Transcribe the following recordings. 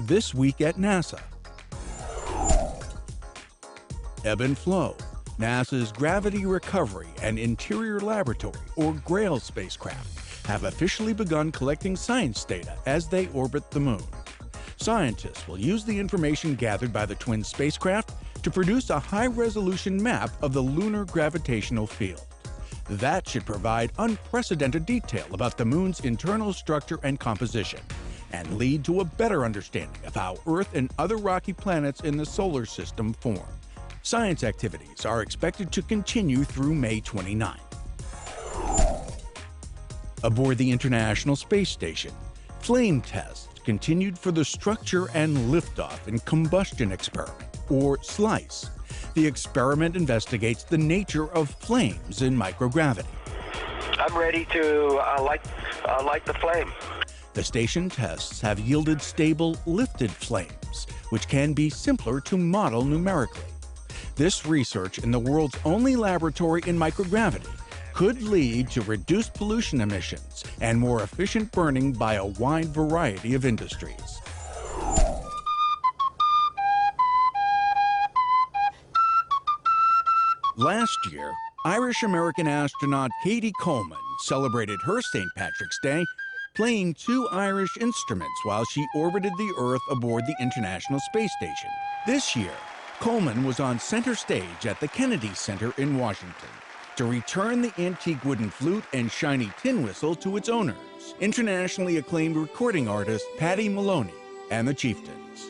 This week at NASA. Ebb and Flow, NASA's Gravity Recovery and Interior Laboratory, or GRAIL spacecraft, have officially begun collecting science data as they orbit the Moon. Scientists will use the information gathered by the twin spacecraft to produce a high-resolution map of the lunar gravitational field. That should provide unprecedented detail about the Moon's internal structure and composition, and lead to a better understanding of how Earth and other rocky planets in the solar system form. Science activities are expected to continue through May 29. Aboard the International Space Station, flame tests continued for the Structure and Liftoff and Combustion Experiment, or SLICE. The experiment investigates the nature of flames in microgravity. I'm ready to light the flame. The station tests have yielded stable, lifted flames, which can be simpler to model numerically. This research in the world's only laboratory in microgravity could lead to reduced pollution emissions and more efficient burning by a wide variety of industries. Last year, Irish-American astronaut Cady Coleman celebrated her St. Patrick's Day playing 2 Irish instruments while she orbited the Earth aboard the International Space Station. This year, Coleman was on center stage at the Kennedy Center in Washington to return the antique wooden flute and shiny tin whistle to its owners, internationally acclaimed recording artist Paddy Maloney and the Chieftains.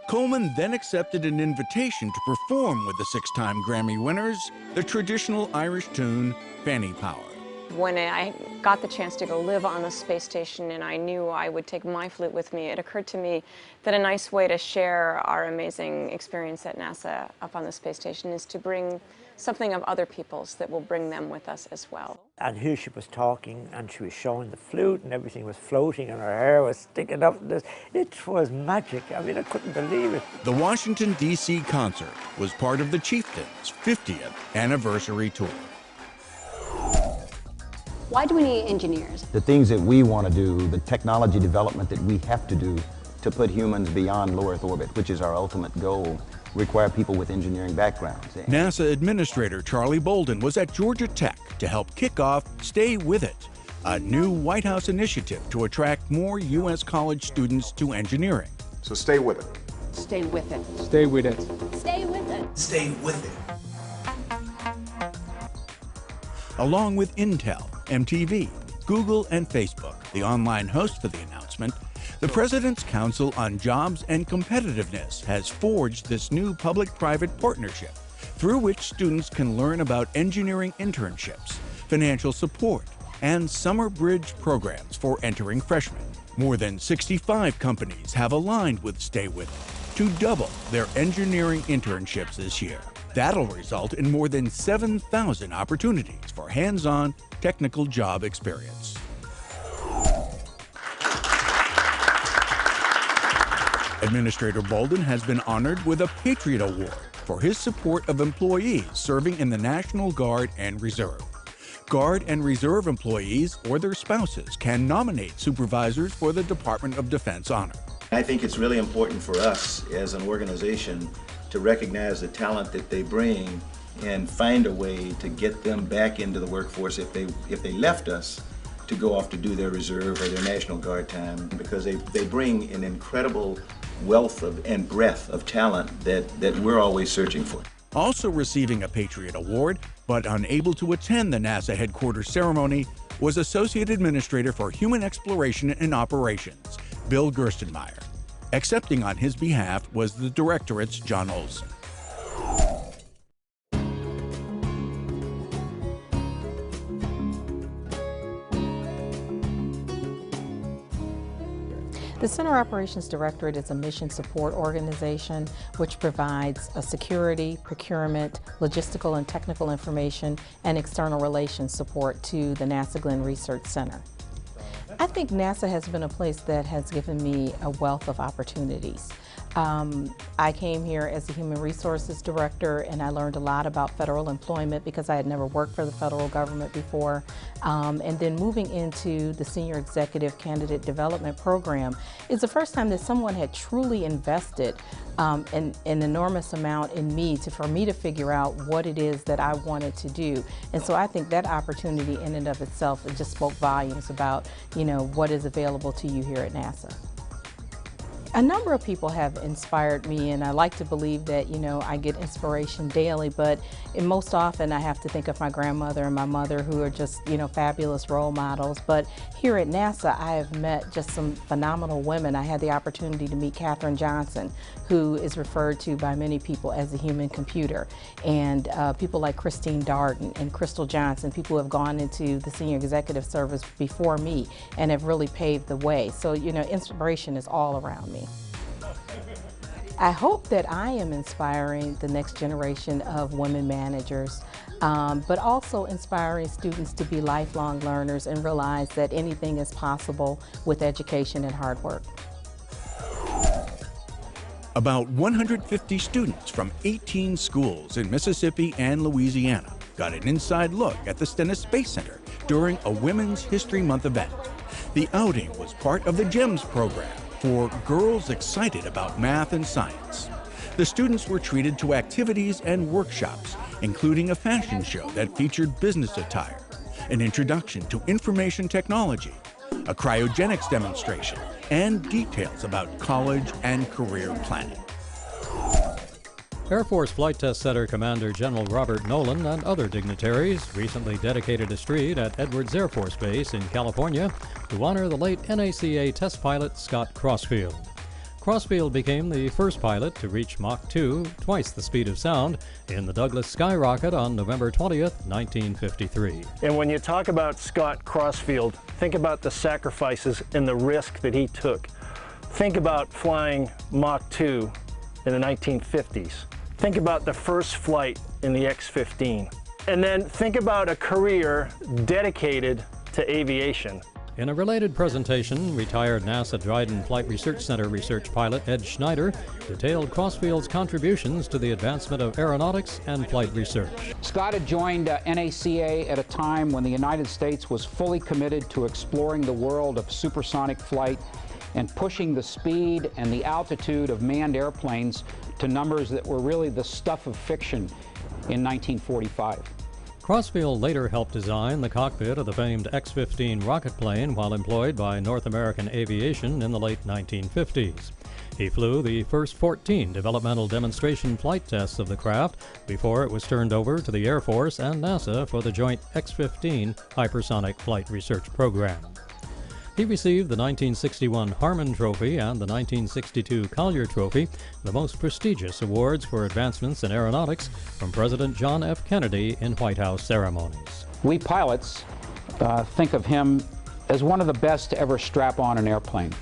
Coleman then accepted an invitation to perform with the 6-time Grammy winners the traditional Irish tune, Fanny Power. When I got the chance to go live on the space station and I knew I would take my flute with me, it occurred to me that a nice way to share our amazing experience at NASA up on the space station is to bring something of other people's that will bring them with us as well. And here she was talking and she was showing the flute and everything was floating and her hair was sticking up. It was magic. I mean, I couldn't believe it. The Washington, D.C. concert was part of the Chieftains' 50th anniversary tour. Why do we need engineers? The things that we want to do, the technology development that we have to do to put humans beyond low Earth orbit, which is our ultimate goal, require people with engineering backgrounds. NASA Administrator Charlie Bolden was at Georgia Tech to help kick off Stay With It, a new White House initiative to attract more U.S. college students to engineering. So stay with it. Stay with it. Stay with it. Stay with it. Stay with it. Along with Intel, MTV, Google, and Facebook, the online host for the announcement, the President's Council on Jobs and Competitiveness has forged this new public-private partnership through which students can learn about engineering internships, financial support, and summer bridge programs for entering freshmen. More than 65 companies have aligned with Stay With It to double their engineering internships this year. That'll result in more than 7,000 opportunities for hands-on technical job experience. Administrator Bolden has been honored with a Patriot Award for his support of employees serving in the National Guard and Reserve. Guard and Reserve employees or their spouses can nominate supervisors for the Department of Defense honor. I think it's really important for us as an organization to recognize the talent that they bring and find a way to get them back into the workforce if they left us to go off to do their reserve or their National Guard time, because they bring an incredible wealth and breadth of talent that we're always searching for. Also receiving a Patriot Award, but unable to attend the NASA headquarters ceremony, was Associate Administrator for Human Exploration and Operations, Bill Gerstenmaier. Accepting on his behalf was the Directorate's John Olson. The Center Operations Directorate is a mission support organization which provides security, procurement, logistical and technical information, and external relations support to the NASA Glenn Research Center. I think NASA has been a place that has given me a wealth of opportunities. I came here as a human resources director, and I learned a lot about federal employment because I had never worked for the federal government before. And then moving into the Senior Executive Candidate Development Program is the first time that someone had truly invested an enormous amount in me for me to figure out what it is that I wanted to do. And so I think that opportunity in and of itself, it just spoke volumes about, what is available to you here at NASA. A number of people have inspired me, and I like to believe that, I get inspiration daily, but most often I have to think of my grandmother and my mother, who are just, fabulous role models. But here at NASA, I have met just some phenomenal women. I had the opportunity to meet Katherine Johnson, who is referred to by many people as the human computer, and people like Christine Darden and Crystal Johnson, people who have gone into the senior executive service before me and have really paved the way. So, inspiration is all around me. I hope that I am inspiring the next generation of women managers, but also inspiring students to be lifelong learners and realize that anything is possible with education and hard work. About 150 students from 18 schools in Mississippi and Louisiana got an inside look at the Stennis Space Center during a Women's History Month event. The outing was part of the GEMS program for girls excited about math and science. The students were treated to activities and workshops, including a fashion show that featured business attire, an introduction to information technology, a cryogenics demonstration, and details about college and career planning. Air Force Flight Test Center Commander General Robert Nolan and other dignitaries recently dedicated a street at Edwards Air Force Base in California to honor the late NACA test pilot Scott Crossfield. Crossfield became the first pilot to reach Mach 2, twice the speed of sound, in the Douglas Skyrocket on November 20th, 1953. And when you talk about Scott Crossfield, think about the sacrifices and the risk that he took. Think about flying Mach 2 in the 1950s. Think about the first flight in the X-15. And then think about a career dedicated to aviation. In a related presentation, retired NASA Dryden Flight Research Center research pilot Ed Schneider detailed Crossfield's contributions to the advancement of aeronautics and flight research. Scott had joined NACA at a time when the United States was fully committed to exploring the world of supersonic flight and pushing the speed and the altitude of manned airplanes to numbers that were really the stuff of fiction in 1945. Crossfield later helped design the cockpit of the famed X-15 rocket plane while employed by North American Aviation in the late 1950s. He flew the first 14 developmental demonstration flight tests of the craft before it was turned over to the Air Force and NASA for the joint X-15 hypersonic flight research program. He received the 1961 Harmon Trophy and the 1962 Collier Trophy, the most prestigious awards for advancements in aeronautics, from President John F. Kennedy in White House ceremonies. We pilots think of him as one of the best to ever strap on an airplane.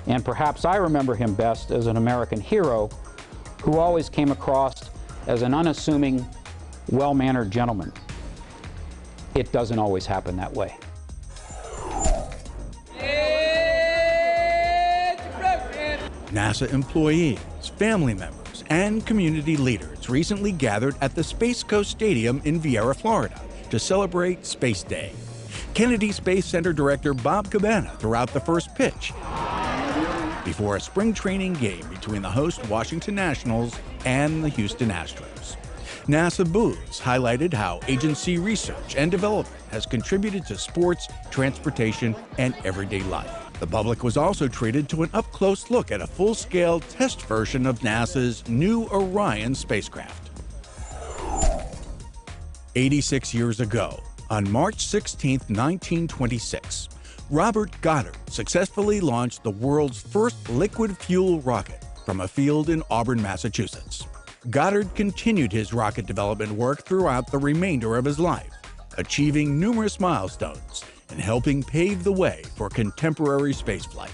And perhaps I remember him best as an American hero who always came across as an unassuming, well-mannered gentleman. It doesn't always happen that way. NASA employees, family members, and community leaders recently gathered at the Space Coast Stadium in Viera, Florida, to celebrate Space Day. Kennedy Space Center Director Bob Cabana threw out the first pitch before a spring training game between the host Washington Nationals and the Houston Astros. NASA booths highlighted how agency research and development has contributed to sports, transportation, and everyday life. The public was also treated to an up-close look at a full-scale test version of NASA's new Orion spacecraft. 86 years ago, on March 16, 1926, Robert Goddard successfully launched the world's first liquid fuel rocket from a field in Auburn, Massachusetts. Goddard continued his rocket development work throughout the remainder of his life, achieving numerous milestones and helping pave the way for contemporary spaceflight.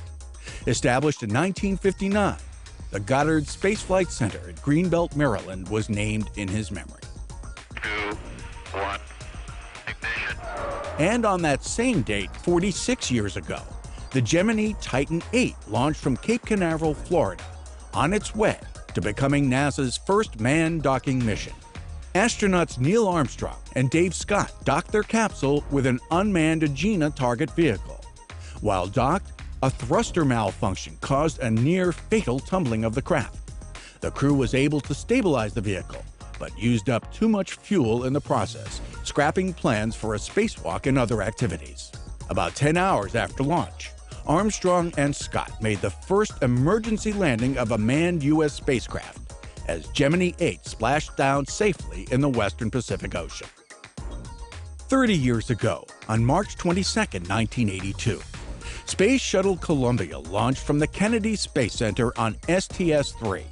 Established in 1959, the Goddard Space Flight Center at Greenbelt, Maryland was named in his memory. 2, 1, ignition. And on that same date, 46 years ago, the Gemini Titan 8 launched from Cape Canaveral, Florida, on its way to becoming NASA's first manned docking mission. Astronauts Neil Armstrong and Dave Scott docked their capsule with an unmanned Agena target vehicle. While docked, a thruster malfunction caused a near-fatal tumbling of the craft. The crew was able to stabilize the vehicle, but used up too much fuel in the process, scrapping plans for a spacewalk and other activities. About 10 hours after launch, Armstrong and Scott made the first emergency landing of a manned U.S. spacecraft as Gemini 8 splashed down safely in the western Pacific Ocean. 30 years ago, on March 22, 1982, Space Shuttle Columbia launched from the Kennedy Space Center on STS-3.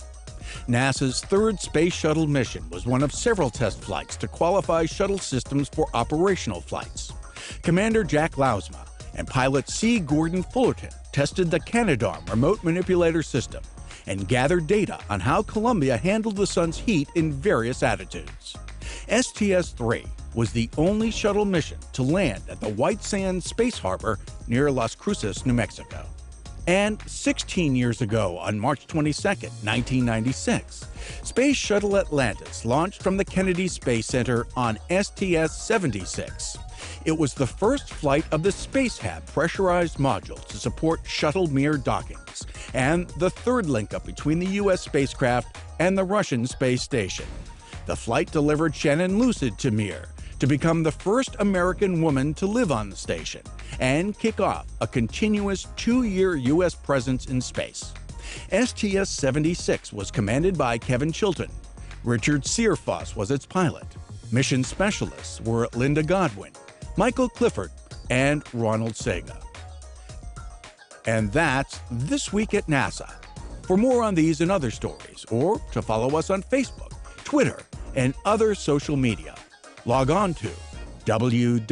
NASA's third Space Shuttle mission was one of several test flights to qualify shuttle systems for operational flights. Commander Jack Lousma and pilot C. Gordon Fullerton tested the Canadarm remote manipulator system and gathered data on how Columbia handled the sun's heat in various attitudes. STS-3 was the only shuttle mission to land at the White Sands Space Harbor near Las Cruces, New Mexico. And 16 years ago, on March 22, 1996, Space Shuttle Atlantis launched from the Kennedy Space Center on STS-76. It was the first flight of the SpaceHab pressurized module to support shuttle Mir dockings, and the third link-up between the U.S. spacecraft and the Russian space station. The flight delivered Shannon Lucid to Mir to become the first American woman to live on the station and kick off a continuous 2-year U.S. presence in space. STS-76 was commanded by Kevin Chilton. Richard Searfoss was its pilot. Mission specialists were Linda Godwin, Michael Clifford, and Ronald Sega. And that's This Week at NASA. For more on these and other stories, or to follow us on Facebook, Twitter, and other social media, log on to www.nasa.gov.